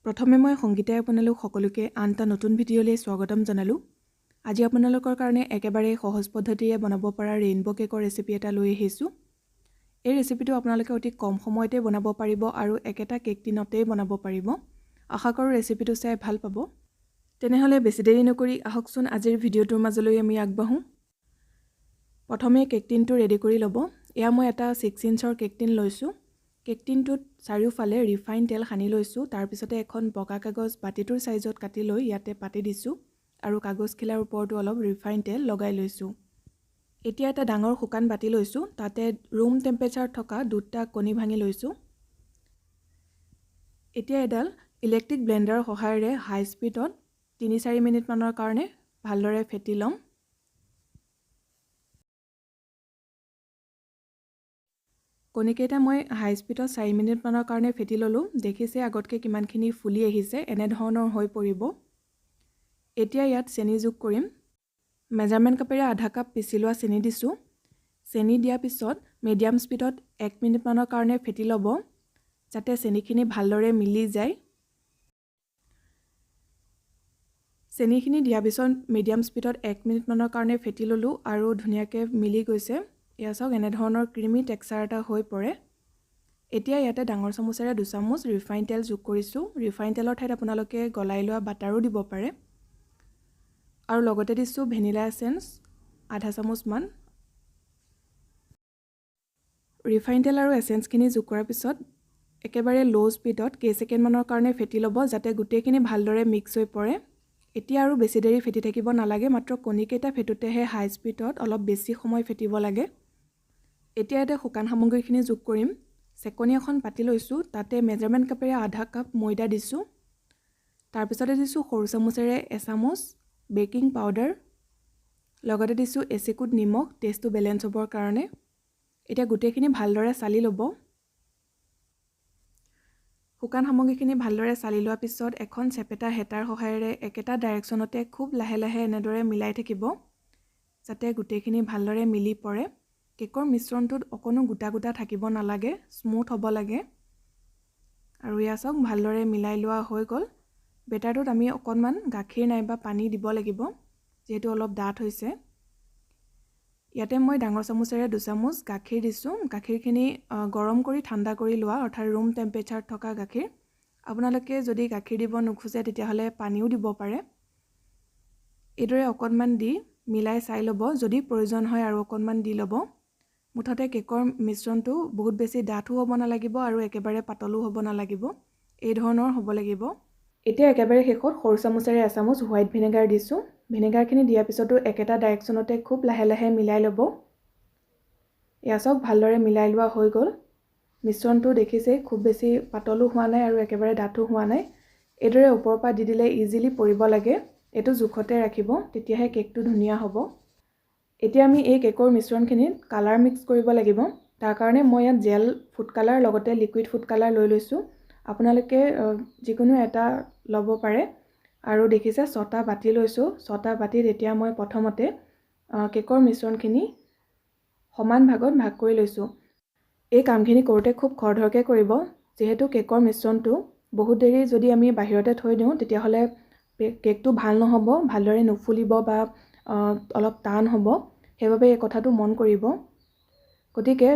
প্ৰথমে মই সংগীতাই আপোনালোক সকলোকে আন এটা নতুন ভিডিঅ'লৈ স্বাগতম জনালোঁ। আজি আপোনালোকৰ কাৰণে একেবাৰে সহজ পদ্ধতিৰে বনাব পৰা ৰেইনবো কেকৰ ৰেচিপি এটা লৈ আহিছোঁ। এই ৰেচিপিটো আপোনালোকে অতি কম সময়তে বনাব পাৰিব আৰু একেটা কেক টিনতেই বনাব পাৰিব। আশা কৰোঁ ৰেচিপিটো চাই ভাল পাব। তেনেহ'লে বেছি দেৰি নকৰি আহকচোন আজিৰ ভিডিঅ'টোৰ মাজলৈ আমি আগবাঢ়োঁ। প্ৰথমে কেক টিনটো ৰেডি কৰি ল'ব। এয়া মই এটা 6 ইঞ্চৰ কেক টিন লৈছোঁ। কেক টিনটোত চাৰিওফালে ৰিফাইন তেল সানি লৈছোঁ। তাৰপিছতে এখন বগা কাগজ বাতিটোৰ চাইজত কাটি লৈ ইয়াতে পাতি দিছোঁ আৰু কাগজখিলাৰ ওপৰতো অলপ ৰিফাইন তেল লগাই লৈছোঁ। এতিয়া এটা ডাঙৰ শুকান বাতি লৈছোঁ। তাতে ৰুম টেম্পাৰেচাৰত থকা 2টা কণী ভাঙি লৈছোঁ। এতিয়া এডাল ইলেক্ট্ৰিক ব্লেণ্ডাৰৰ সহায়েৰে হাই স্পীডত 3-4 মিনিটমানৰ কাৰণে ভালদৰে ফেটি ল'ম। কণীকেইটা মই হাই স্পীডত 4 মিনিটমানৰ কাৰণে ফেটি ল'লোঁ। দেখিছে আগতকৈ কিমানখিনি ফুলি আহিছে, এনেধৰণৰ হৈ পৰিব। এতিয়া ইয়াত চেনি যোগ কৰিম। মেজাৰমেণ্ট কাপেৰে আধা কাপ পিচি লোৱা চেনি দিছোঁ। চেনি দিয়াৰ পিছত মিডিয়াম স্পীডত 1 মিনিটমানৰ কাৰণে ফেটি ল'ব, যাতে চেনিখিনি ভালদৰে মিলি যায়। চেনিখিনি দিয়াৰ পিছত মিডিয়াম স্পীডত 1 মিনিটমানৰ কাৰণে ফেটি ল'লোঁ আৰু ধুনীয়াকৈ মিলি গৈছে। এয়া চাওক, এনেধৰণৰ ক্ৰিমি টেক্সচাৰ এটা হৈ পৰে। এতিয়া ইয়াতে ডাঙৰ চামুচেৰে 2 চামুচ ৰিফাইন তেল যোগ কৰিছোঁ। ৰিফাইন তেলৰ ঠাইত আপোনালোকে গলাই লোৱা বাটাৰো দিব পাৰে। আৰু লগতে দিছোঁ ভেনিলা এছেঞ্চ আধা চামুচমান। ৰিফাইন তেল আৰু এছেঞ্চখিনি যোগ কৰাৰ পিছত একেবাৰে ল' স্পীডত কেইছেকেণ্ডমানৰ কাৰণে ফেটি ল'ব, যাতে গোটেইখিনি ভালদৰে মিক্স হৈ পৰে। এতিয়া আৰু বেছি দেৰি ফেটি থাকিব নালাগে, মাত্ৰ কণীকেইটা ফেটোতেহে হাই স্পীডত অলপ বেছি সময় ফেটিব লাগে। এতিয়া ইয়াতে শুকান সামগ্ৰীখিনি যোগ কৰিম। চেকনি এখন পাতি লৈছোঁ, তাতে মেজাৰমেণ্ট কাপেৰে আধা কাপ ময়দা দিছোঁ। তাৰপিছতে দিছোঁ সৰু চামুচেৰে এচামুচ বেকিং পাউডাৰ, লগতে দিছোঁ এচিকুট নিমখ টেষ্টটো বেলেঞ্চ হ'বৰ কাৰণে। এতিয়া গোটেইখিনি ভালদৰে চালি ল'ব। শুকান সামগ্ৰীখিনি ভালদৰে চালি লোৱাৰ পিছত এখন চেপেটা হেতাৰ সহায়েৰে একেটা ডাইৰেকশ্যনতে খুব লাহে লাহে এনেদৰে মিলাই থাকিব, যাতে গোটেইখিনি ভালদৰে মিলি পৰে। কেকৰ মিশ্ৰণটোত অকণো গোটা গোটা থাকিব নালাগে, স্মুথ হ'ব লাগে। আৰু এয়া চাওক, ভালদৰে মিলাই লোৱা হৈ গ'ল। বেটাৰটোত আমি অকণমান গাখীৰ নাইবা পানী দিব লাগিব, যিহেতু অলপ ডাঠ হৈছে। ইয়াতে মই ডাঙৰ চামুচেৰে 2 চামুচ গাখীৰ দিছোঁ। গাখীৰখিনি গৰম কৰি ঠাণ্ডা কৰি লোৱা, অৰ্থাৎ ৰুম টেম্পাৰেচাৰত থকা গাখীৰ। আপোনালোকে যদি গাখীৰ দিব নোখোজে তেতিয়াহ'লে পানীও দিব পাৰে। এইদৰে অকণমান দি মিলাই চাই ল'ব, যদি প্ৰয়োজন হয় আৰু অকণমান দি ল'ব। মুঠতে কেকৰ মিশ্ৰণটো বহুত বেছি ডাঠো হ'ব নালাগিব আৰু একেবাৰে পাতলো হ'ব নালাগিব, এই ধৰণৰ হ'ব লাগিব। এতিয়া একেবাৰে শেষত সৰু চামুচেৰে এচামুচ হোৱাইট ভিনেগাৰ দিছোঁ। ভিনেগাৰখিনি দিয়াৰ পিছতো একেটা ডাইৰেকশ্যনতে খুব লাহে লাহে মিলাই ল'ব। এয়া চাওক, ভালদৰে মিলাই লোৱা হৈ গ'ল। মিশ্ৰণটো দেখিছেই, খুব বেছি পাতলো হোৱা নাই আৰু একেবাৰে ডাঠো হোৱা নাই। এইদৰে ওপৰৰ পৰা দি দিলে ইজিলি পৰিব লাগে। এইটো জোখতে ৰাখিব, তেতিয়াহে কেকটো ধুনীয়া হ'ব। এতিয়া আমি এই কেকৰ মিশ্ৰণখিনিত কালাৰ মিক্স কৰিব লাগিব। তাৰ কাৰণে মই ইয়াত জেল ফুড কালাৰ লগতে লিকুইড ফুড কালাৰ লৈ লৈছোঁ। আপোনালোকে যিকোনো এটা ল'ব পাৰে। আৰু দেখিছে 6টা বাতি লৈছোঁ। 6টা বাতিত এতিয়া মই প্ৰথমতে কেকৰ মিশ্ৰণখিনি সমান ভাগত ভাগ কৰি লৈছোঁ। এই কামখিনি কৰোঁতে খুব খৰধৰকৈ কৰিব, যিহেতু কেকৰ মিশ্ৰণটো বহুত দেৰি যদি আমি বাহিৰতে থৈ দিওঁ তেতিয়াহ'লে কেকটো ভাল নহ'ব, ভালদৰে নুফুলিব বা অলপ টান হ'ব। সেইবাবে এই কথাটো মন কৰিব। গতিকে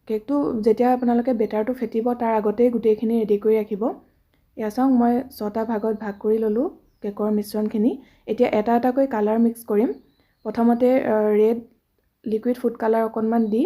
কেকটো যেতিয়া আপোনালোকে বেটাৰটো ফেটিব তাৰ আগতেই গোটেইখিনি ৰেডি কৰি ৰাখিব। এয়া চাওক, মই 6টা ভাগত ভাগ কৰি ল'লোঁ কেকৰ মিশ্ৰণখিনি। এতিয়া এটা এটাকৈ কালাৰ মিক্স কৰিম। প্ৰথমতে ৰেড লিকুইড ফুড কালাৰ অকণমান দি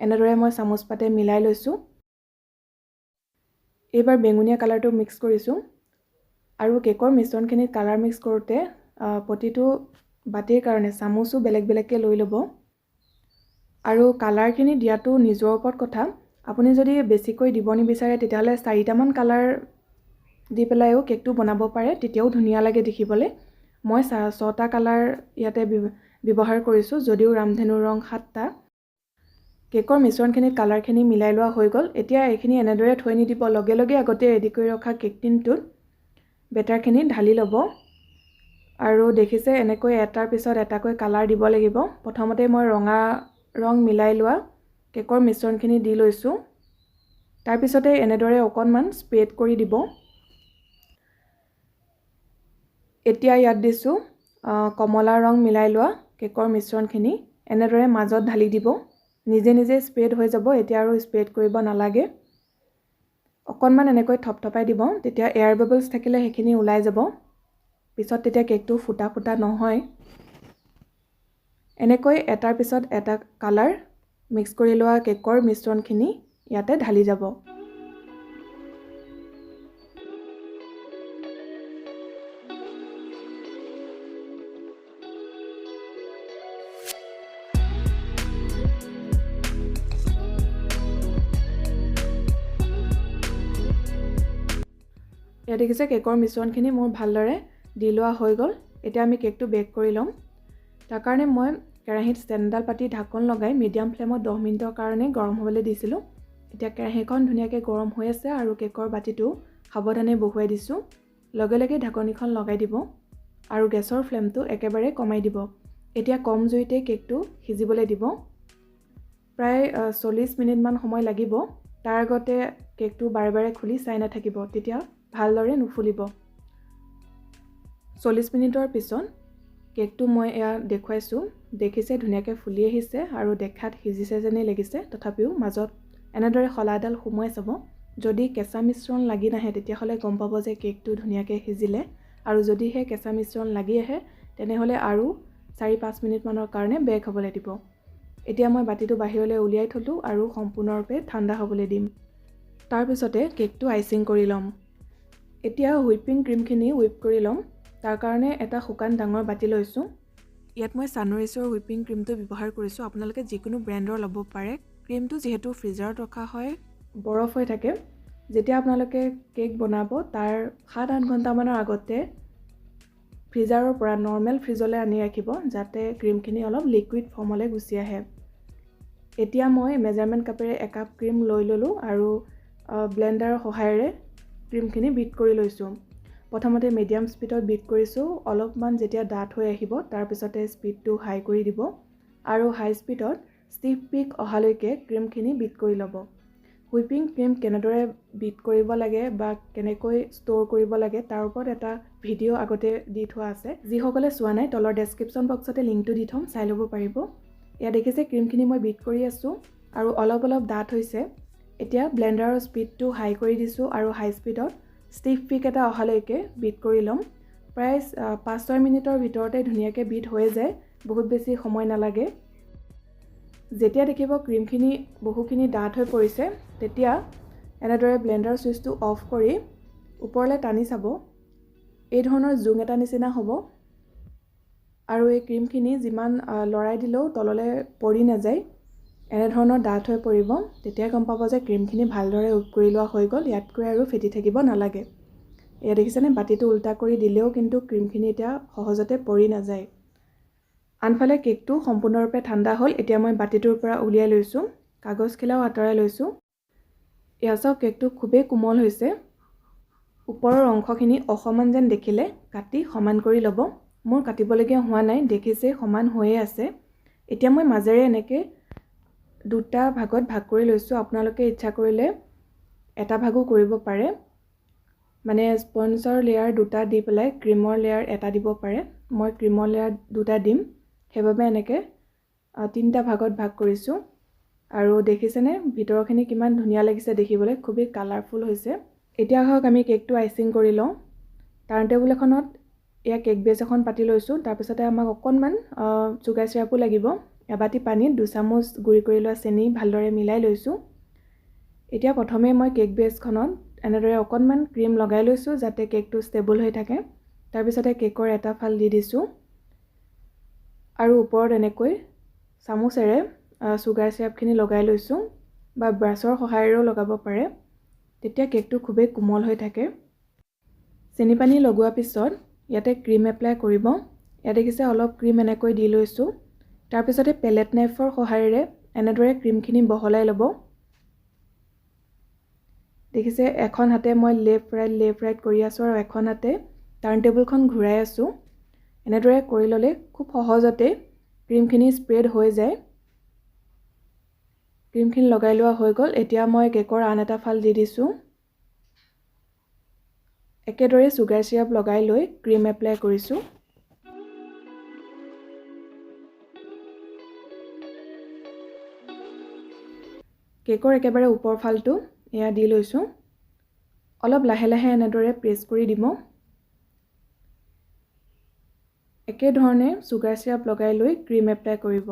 এনেদৰে মই চামুচ পাতে মিলাই লৈছোঁ। এইবাৰ বেঙুনীয়া কালাৰটো মিক্স কৰিছোঁ। আৰু কেকৰ মিশ্ৰণখিনিত কালাৰ মিক্স কৰোঁতে প্ৰতিটো বাতিৰ কাৰণে চামুচো বেলেগ বেলেগকৈ লৈ ল'ব। আৰু কালাৰখিনি দিয়াটো নিজৰ ওপৰত কথা। আপুনি যদি বেছিকৈ দিব নিবিচাৰে তেতিয়াহ'লে 4টামান কালাৰ দি পেলাইও কেকটো বনাব পাৰে, তেতিয়াও ধুনীয়া লাগে দেখিবলৈ। মই 6টা কালাৰ ইয়াতে ব্যৱহাৰ কৰিছোঁ, যদিও ৰামধেনুৰ ৰং 7টা। কেকৰ মিশ্ৰণখিনিত কালাৰখিনি মিলাই লোৱা হৈ গ'ল। এতিয়া এইখিনি এনেদৰে থৈ নিদিব, লগে লগে আগতে ৰেডি কৰি ৰখা কেক টিনটোত বেটাৰখিনি ঢালি ল'ব। আৰু দেখিছে এনেকৈ এটাৰ পিছত এটাকৈ কালাৰ দিব লাগিব। প্ৰথমতে মই ৰঙা ৰং মিলাই লোৱা কেকৰ মিশ্ৰণখিনি দি লৈছোঁ। তাৰপিছতে এনেদৰে অকণমান স্প্ৰেড কৰি দিব। এতিয়া ইয়াত দিছোঁ কমলা ৰং মিলাই লোৱা কেকৰ মিশ্ৰণখিনি এনেদৰে মাজত ঢালি দিব। নিজে নিজে স্প্ৰেড হৈ যাব, এতিয়া আৰু স্প্ৰেড কৰিব নালাগে। অকণমান এনেকৈ থপথপাই দিব, তেতিয়া এয়াৰ বাবলছ থাকিলে সেইখিনি ওলাই যাব, পিছত তেতিয়া কেকটো ফুটা ফুটা নহয়। এনেকৈ এটাৰ পিছত এটা কালাৰ মিক্স কৰি লোৱা কেকৰ মিশ্ৰণখিনি ইয়াতে ঢালি যাব। ইয়াত দেখিছে কেকৰ মিশ্ৰণখিনি মোৰ ভালদৰে দি লোৱা হৈ গ'ল। এতিয়া আমি কেকটো বেক কৰি ল'ম। তাৰ কাৰণে মই কেৰাহীত ষ্টেণ্ডডাল পাতি ঢাকন লগাই মিডিয়াম ফ্লেমত 10 মিনিটৰ কাৰণে গৰম হ'বলৈ দিছিলোঁ। এতিয়া কেৰাহীখন ধুনীয়াকৈ গৰম হৈ আছে আৰু কেকৰ বাতিটো সাৱধানে বহুৱাই দিছোঁ। লগে লগে ঢাকনিখন লগাই দিব আৰু গেছৰ ফ্লেমটো একেবাৰে কমাই দিব। এতিয়া কম জুইতে কেকটো সিজিবলৈ দিব। প্ৰায় 40 মিনিটমান সময় লাগিব। তাৰ আগতে কেকটো বাৰে বাৰে খুলি চাই নাথাকিব, তেতিয়া ভালদৰে নুফুলিব। 40 মিনিটৰ পিছত কেকটো মই এয়া দেখুৱাইছোঁ। দেখিছে ধুনীয়াকৈ ফুলি আহিছে আৰু দেখাত সিজিছে যেনেই লাগিছে, তথাপিও মাজত এনেদৰে শলাডাল সোমোৱাই চাব। যদি কেঁচা মিশ্ৰণ লাগি নাহে তেতিয়াহ'লে গম পাব যে কেকটো ধুনীয়াকৈ সিজিলে, আৰু যদিহে কেঁচা মিশ্ৰণ লাগি আহে তেনেহ'লে আৰু 4-5 মিনিটমানৰ কাৰণে বেক হ'বলৈ দিব। এতিয়া মই বাতিটো বাহিৰলৈ উলিয়াই থলোঁ আৰু সম্পূৰ্ণৰূপে ঠাণ্ডা হ'বলৈ দিম। তাৰপিছতে কেকটো আইচিং কৰি ল'ম। এতিয়া হুইপিং ক্ৰীমখিনি হুইপ কৰি ল'ম। তাৰ কাৰণে এটা শুকান ডাঙৰ বাতি লৈছোঁ। ইয়াত মই ছানৰাইজৰ হুইপিং ক্ৰীমটো ব্যৱহাৰ কৰিছোঁ। আপোনালোকে যিকোনো ব্ৰেণ্ডৰ ল'ব পাৰে। ক্ৰীমটো যিহেতু ফ্ৰিজাৰত ৰখা হয়, বৰফ হৈ থাকে, যেতিয়া আপোনালোকে কেক বনাব তাৰ 7-8 ঘণ্টামানৰ আগতে ফ্ৰিজাৰৰ পৰা নৰ্মেল ফ্ৰিজলৈ আনি ৰাখিব, যাতে ক্ৰীমখিনি অলপ লিকুইড ফৰ্মলৈ গুচি আহে। এতিয়া মই মেজাৰমেণ্ট কাপেৰে একাপ ক্ৰীম লৈ ল'লোঁ আৰু ব্লেণ্ডাৰৰ সহায়েৰে ক্ৰীমখিনি বিট কৰি লৈছোঁ। প্ৰথমতে মিডিয়াম স্পীডত বিট কৰিছোঁ। অলপমান যেতিয়া ডাঠ হৈ আহিব তাৰপিছতে স্পীডটো হাই কৰি দিব আৰু হাই স্পীডত ষ্টিফ পিক অহালৈকে ক্ৰীমখিনি বিট কৰি ল'ব। হুইপিং ক্ৰীম কেনেদৰে বিট কৰিব লাগে বা কেনেকৈ ষ্ট'ৰ কৰিব লাগে তাৰ ওপৰত এটা ভিডিঅ' আগতে দি থোৱা আছে। যিসকলে চোৱা নাই তলৰ ডেছক্ৰিপশ্যন বক্সতে লিংকটো দি থ'ম, চাই ল'ব পাৰিব। এয়া দেখিছে ক্ৰীমখিনি মই বিট কৰি আছোঁ আৰু অলপ অলপ ডাঠ হৈছে। এতিয়া ব্লেণ্ডাৰৰ স্পীডটো হাই কৰি দিছোঁ আৰু হাই স্পীডত ষ্টিফ পিক এটা অহালৈকে বিট কৰি ল'ম। প্ৰায় 5-6 মিনিটৰ ভিতৰতে ধুনীয়াকৈ বিট হৈ যায়, বহুত বেছি সময় নালাগে। যেতিয়া দেখিব ক্ৰীমখিনি বহুখিনি ডাঠ হৈ পৰিছে তেতিয়া এনেদৰে ব্লেণ্ডাৰ ছুইচটো অফ কৰি ওপৰলৈ টানি চাব। এই ধৰণৰ জোং এটা নিচিনা হ'ব আৰু এই ক্ৰীমখিনি যিমান লৰাই দিলেও তললৈ পৰি নাযায়, এনেধৰণৰ ডাঠ হৈ পৰিব। তেতিয়াই গম পাব যে ক্ৰীমখিনি ভালদৰে উট কৰি লোৱা হৈ গ'ল, ইয়াতকৈ আৰু ফেটি থাকিব নালাগে। এয়া দেখিছেনে, বাতিটো উল্টা কৰি দিলেও কিন্তু ক্ৰীমখিনি এতিয়া সহজতে পৰি নাযায়। আনফালে কেকটো সম্পূৰ্ণৰূপে ঠাণ্ডা হ'ল। এতিয়া মই বাতিটোৰ পৰা উলিয়াই লৈছোঁ, কাগজ খিলাও আঁতৰাই লৈছোঁ। এয়া চাওক, কেকটো খুবেই কোমল হৈছে। ওপৰৰ অংশখিনি অসমান যেন দেখিলে কাটি সমান কৰি ল'ব। মোৰ কাটিবলগীয়া হোৱা নাই, দেখিছে সমান হৈয়ে আছে। এতিয়া মই মাজেৰে এনেকৈ দুটা ভাগত ভাগ কৰি লৈছোঁ। আপোনালোকে ইচ্ছা কৰিলে এটা ভাগো কৰিব পাৰে, মানে স্পঞ্জৰ লেয়াৰ দুটা দি পেলাই ক্ৰীমৰ লেয়াৰ এটা দিব পাৰে। মই ক্ৰীমৰ লেয়াৰ দুটা দিম, সেইবাবে এনেকৈ 3টা ভাগত ভাগ কৰিছোঁ। আৰু দেখিছেনে ভিতৰখিনি কিমান ধুনীয়া লাগিছে দেখিবলৈ, খুবেই কালাৰফুল হৈছে। এতিয়া আহক আমি কেকটো আইচিং কৰি লওঁ। টাৰ্ণ টেবুল এখনত এয়া কেক বেছ এখন পাতি লৈছোঁ। তাৰপিছতে আমাক অকণমান চুগাৰ চিৰাপো লাগিব। এবাটি পানীত 2 চামুচ গুড়ি কৰি লোৱা চেনি ভালদৰে মিলাই লৈছোঁ। এতিয়া প্ৰথমে মই কেক বেছখনত এনেদৰে অকণমান ক্ৰীম লগাই লৈছোঁ যাতে কেকটো ষ্টেবল হৈ থাকে। তাৰপিছতে কেকৰ এটা ফাল দি দিছোঁ আৰু ওপৰত এনেকৈ চামুচেৰে চুগাৰ চিৰাপখিনি লগাই লৈছোঁ, বা ব্ৰাছৰ সহায়েৰেও লগাব পাৰে, তেতিয়া কেকটো খুবেই কোমল হৈ থাকে। চেনি পানী লগোৱাৰ পিছত ইয়াতে ক্ৰীম এপ্লাই কৰিব। ইয়াত দেখিছে অলপ ক্ৰীম এনেকৈ দি লৈছোঁ। তাৰপিছতে পেলেট নাইফৰ সহায়েৰে এনেদৰে ক্ৰীমখিনি বহলাই ল'ব। দেখিছে এখন হাতে মই লেফ্ট ৰাইট কৰি আছোঁ আৰু এখন হাতে টাৰ্ণ টেবুলখন ঘূৰাই আছোঁ। এনেদৰে কৰি ল'লে খুব সহজতে ক্ৰীমখিনি স্প্ৰেড হৈ যায়। ক্ৰীমখিনি লগাই লোৱা হৈ গ'ল। এতিয়া মই কেকৰ আন এটা ফাল দি দিছোঁ। একেদৰে সুগাৰ সিৰাপ লগাই লৈ ক্ৰীম এপ্লাই কৰিছোঁ। কেকৰ একেবাৰে ওপৰ ফালটো এয়া দি লৈছোঁ। অলপ লাহে লাহে এনেদৰে প্ৰেছ কৰি দিব। একেধৰণে সুগাৰ সিৰাপ লগাই লৈ ক্ৰীম এপ্লাই কৰিব।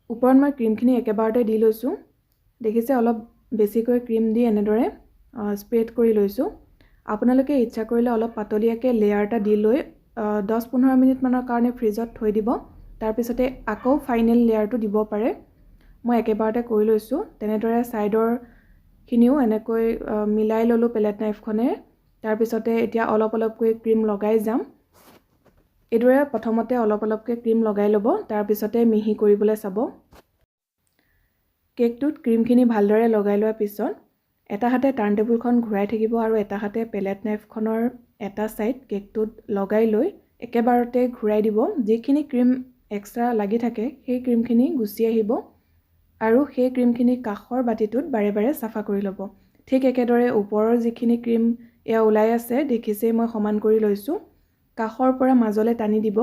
ওপৰত মই ক্ৰীমখিনি একেবাৰতে দি লৈছোঁ। দেখিছে অলপ বেছিকৈ ক্ৰীম দি এনেদৰে স্প্ৰেড কৰি লৈছোঁ। আপোনালোকে ইচ্ছা কৰিলে অলপ পাতলীয়াকৈ লেয়াৰ এটা দি লৈ 10-15 মিনিটমানৰ কাৰণে ফ্ৰিজত থৈ দিব। তাৰপিছতে আকৌ ফাইনেল লেয়াৰটো দিব পাৰে। মই একেবাৰতে কৰি লৈছোঁ। তেনেদৰে ছাইডৰখিনিও এনেকৈ মিলাই ল'লোঁ পেলেট নাইফখনে। তাৰপিছতে এতিয়া অলপ অলপকৈ ক্ৰীম লগাই যাম। এইদৰে প্ৰথমতে অলপ অলপকৈ ক্ৰীম লগাই ল'ব, তাৰপিছতে মিহি কৰিবলৈ চাব। কেকটোত ক্ৰীমখিনি ভালদৰে লগাই লোৱাৰ পিছত এটা হাতে টাৰ্ণ টেবুলখন ঘূৰাই থাকিব আৰু এটা হাতে পেলেট নাইফখনৰ এটা ছাইড কেকটোত লগাই লৈ একেবাৰতে ঘূৰাই দিব। যিখিনি ক্ৰীম এক্সট্ৰা লাগি থাকে সেই ক্ৰীমখিনি গুচি আহিব আৰু সেই ক্ৰীমখিনি কাষৰ বাতিটোত বাৰে বাৰে চাফা কৰি ল'ব। ঠিক একেদৰে ওপৰৰ যিখিনি ক্ৰীম এয়া ওলাই আছে দেখিছেই মই সমান কৰি লৈছোঁ। কাষৰ পৰা মাজলৈ টানি দিব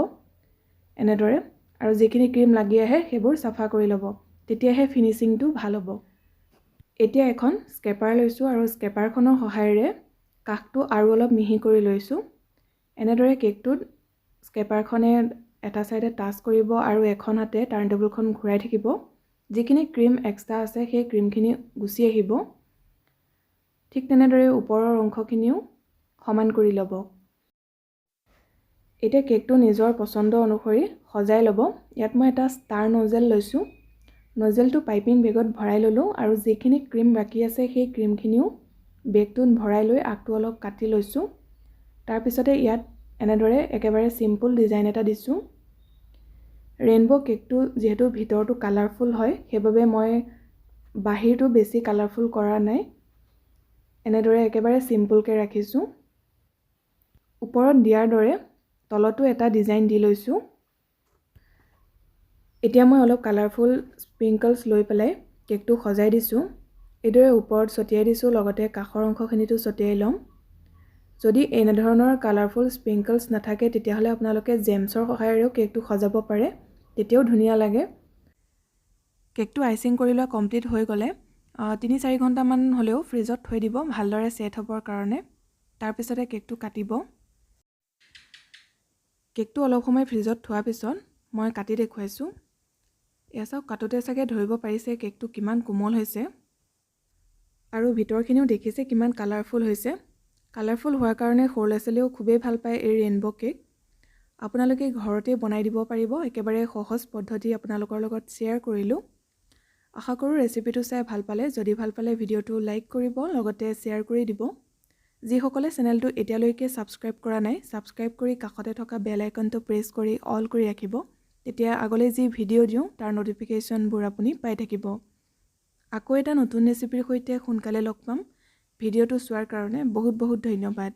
এনেদৰে, আৰু যিখিনি ক্ৰীম লাগি আহে সেইবোৰ চাফা কৰি ল'ব। তেতিয়াহে ফিনিচিংটো ভাল হ'ব। এতিয়া এখন স্কেপাৰ লৈছোঁ আৰু স্কেপাৰখনৰ সহায়েৰে কাষটো আৰু অলপ মিহি কৰি লৈছোঁ। এনেদৰে কেকটোত স্কেপাৰখনে এটা ছাইডে টাচ কৰিব আৰু এখন হাতে টাৰ্ণ টেবুলখন ঘূৰাই থাকিব। যিখিনি ক্ৰীম এক্সট্ৰা আছে সেই ক্ৰীমখিনি গুচি আহিব। ঠিক তেনেদৰে ওপৰৰ অংশখিনিও সমান কৰি ল'ব। এতিয়া কেকটো নিজৰ পচন্দ অনুসৰি সজাই ল'ব। ইয়াত মই এটা ষ্টাৰ নজেল লৈছোঁ। নজেলটো পাইপিং বেগত ভৰাই ল'লোঁ আৰু যিখিনি ক্ৰীম বাকী আছে সেই ক্ৰীমখিনিও বেগটোত ভৰাই লৈ আগটো অলপ কাটি লৈছোঁ। তাৰপিছতে ইয়াত এনেদৰে একেবাৰে চিম্পুল ডিজাইন এটা দিছোঁ। ৰেইনব' কেকটো যিহেতু ভিতৰটো কালাৰফুল হয় সেইবাবে মই বাহিৰটো বেছি কালাৰফুল কৰা নাই। এনেদৰে একেবাৰে চিম্পুলকৈ ৰাখিছোঁ। ওপৰত দিয়াৰ দৰে তলতো এটা ডিজাইন দি লৈছোঁ। এতিয়া মই অলপ কালাৰফুল স্প্ৰিংকলছ লৈ পেলাই কেকটো সজাই দিছোঁ। এইদৰে ওপৰত ছটিয়াই দিছোঁ, লগতে কাষৰ অংশখিনিতো ছটিয়াই ল'ম। যদি এনেধৰণৰ কালাৰফুল স্প্ৰিংকলছ নাথাকে তেতিয়াহ'লে আপোনালোকে জেমছৰ সহায়েৰেও কেকটো সজাব পাৰে, তেতিয়াও ধুনীয়া লাগে। কেকটো আইচিং কৰি লোৱা কমপ্লিট হৈ গ'লে 3-4 ঘণ্টামান হ'লেও ফ্ৰিজত থৈ দিব ভালদৰে ছেট হ'বৰ কাৰণে। তাৰপিছতে কেকটো কাটিব। কেকটো অলপ সময় ফ্ৰিজত থোৱাৰ পিছত মই কাটি দেখুৱাইছোঁ। এয়া চাওক, কাটোতে চাগে ধৰিব পাৰিছে কেকটো কিমান কোমল হৈছে আৰু ভিতৰখিনিও দেখিছে কিমান কালাৰফুল হৈছে। কালাৰফুল হোৱাৰ কাৰণে সৰু ল'ৰা ছোৱালীয়েও খুবেই ভাল পায় এই ৰেইনব' কেক। আপোনালোকে ঘৰতে বনাই দিব পাৰিব। একেবাৰে সহজ পদ্ধতি আপোনালোকৰ লগত শ্বেয়াৰ কৰিলোঁ। আশা কৰোঁ ৰেচিপিটো চাই ভাল পালে। যদি ভাল পালে ভিডিঅ'টো লাইক কৰিব, লগতে শ্বেয়াৰ কৰি দিব। যিসকলে চেনেলটো এতিয়ালৈকে ছাবস্ক্ৰাইব কৰা নাই, ছাবস্ক্ৰাইব কৰি কাষতে থকা বেল আইকনটো প্ৰেছ কৰি অল কৰি ৰাখিব। তেতিয়া আগলৈ যি ভিডিঅ' দিওঁ তাৰ ন'টিফিকেশ্যনবোৰ আপুনি পাই থাকিব। আকৌ এটা নতুন ৰেচিপিৰ সৈতে সোনকালে লগ পাম। ভিডিঅ'টো চোৱাৰ কাৰণে বহুত বহুত ধন্যবাদ।